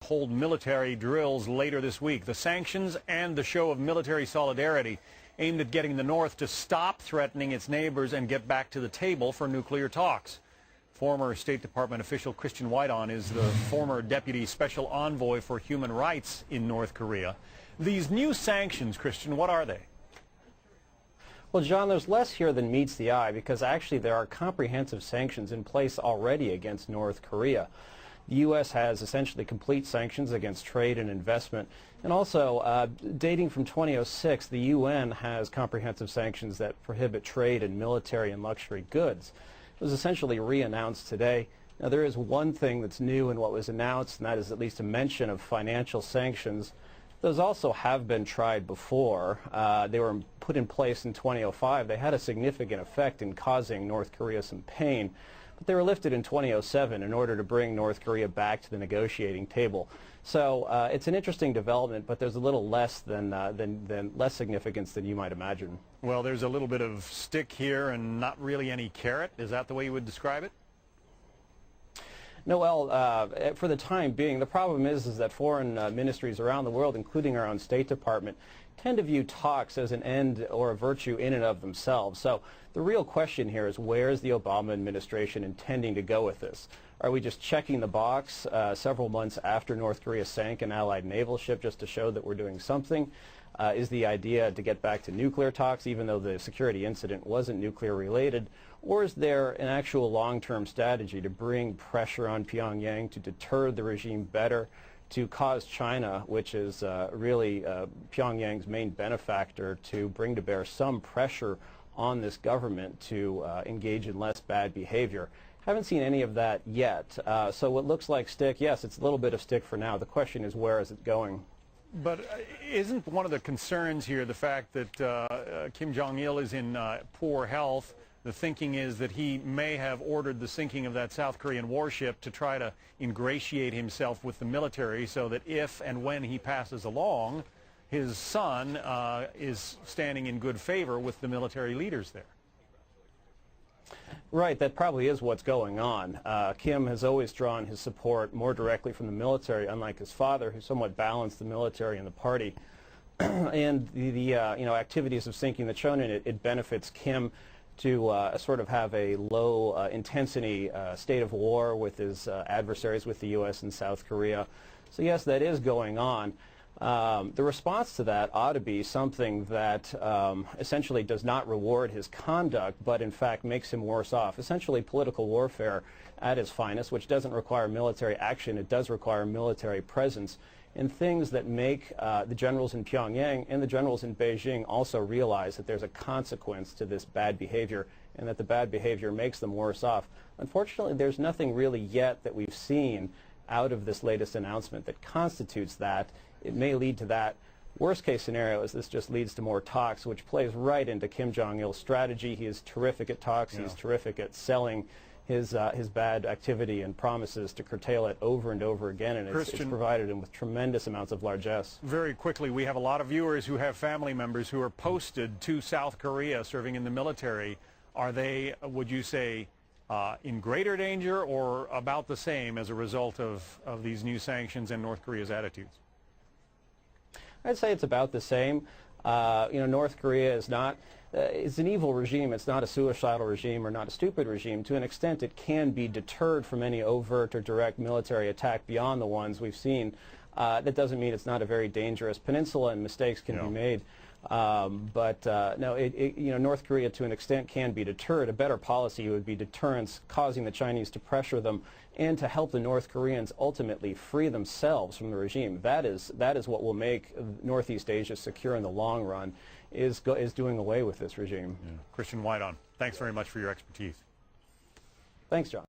hold military drills later this week. The sanctions and the show of military solidarity aimed at getting the North to stop threatening its neighbors and get back to the table for nuclear talks. Former State Department official Christian Whiton is the former Deputy Special Envoy for Human Rights in North Korea. These new sanctions, Christian, what are they? Well, John, there's less here than meets the eye because actually there are comprehensive sanctions in place already against North Korea. The U.S. has essentially complete sanctions against trade and investment. And also, dating from 2006, the UN has comprehensive sanctions that prohibit trade in military and luxury goods. It was essentially re-announced today. Now, there is one thing that's new in what was announced, and that is at least a mention of financial sanctions. Those also have been tried before. They were put in place in 2005. They had a significant effect in causing North Korea some pain. But they were lifted in 2007 in order to bring North Korea back to the negotiating table. So it's an interesting development, but there's a little less less significance than you might imagine. Well, there's a little bit of stick here and not really any carrot. Is that the way you would describe it? No, well, for the time being, the problem is that foreign ministries around the world, including our own State Department, tend to view talks as an end or a virtue in and of themselves. So the real question here is, where is the Obama administration intending to go with this? Are we just checking the box several months after North Korea sank an Allied naval ship just to show that we're doing something? Is the idea to get back to nuclear talks, even though the security incident wasn't nuclear related? Or is there an actual long-term strategy to bring pressure on Pyongyang to deter the regime better, to cause China, which is really Pyongyang's main benefactor, to bring to bear some pressure on this government to engage in less bad behavior? Haven't seen any of that yet. So what looks like stick, yes, it's a little bit of stick for now. The question is, where is it going? But isn't one of the concerns here the fact that Kim Jong-il is in poor health? The thinking is that he may have ordered the sinking of that South Korean warship to try to ingratiate himself with the military so that if and when he passes along, his son is standing in good favor with the military leaders there. Right, that probably is what's going on. Kim has always drawn his support more directly from the military, unlike his father, who somewhat balanced the military and the party. And the activities of sinking the Chonin, it benefits Kim to sort of have a low intensity state of war with his adversaries, with the U.S. and South Korea. So yes, that is going on. The response to that ought to be something that essentially does not reward his conduct, but in fact makes him worse off. Essentially political warfare at its finest, which doesn't require military action. It does require military presence, and things that make the generals in Pyongyang and the generals in Beijing also realize that there's a consequence to this bad behavior and that the bad behavior makes them worse off. Unfortunately, there's nothing really yet that we've seen out of this latest announcement that constitutes that. It may lead to that. Worst case scenario is this just leads to more talks, which plays right into Kim Jong-il's strategy. He is terrific at talks. Yeah. He's terrific at selling his bad activity and promises to curtail it over and over again, and it's provided him with tremendous amounts of largesse. Very quickly, we have a lot of viewers who have family members who are posted to South Korea serving in the military. Are they, would you say, in greater danger or about the same as a result of these new sanctions and North Korea's attitudes? I'd say it's about the same. North Korea is not, it's an evil regime. It's not a suicidal regime or not a stupid regime. To an extent, it can be deterred from any overt or direct military attack beyond the ones we've seen. That doesn't mean it's not a very dangerous peninsula and mistakes can be made. North Korea to an extent can be deterred. A better policy would be deterrence, causing the Chinese to pressure them and to help the North Koreans ultimately free themselves from the regime. That is what will make Northeast Asia secure in the long run, is doing away with this regime. Yeah. Christian Whiton, thanks very much for your expertise. Thanks, John.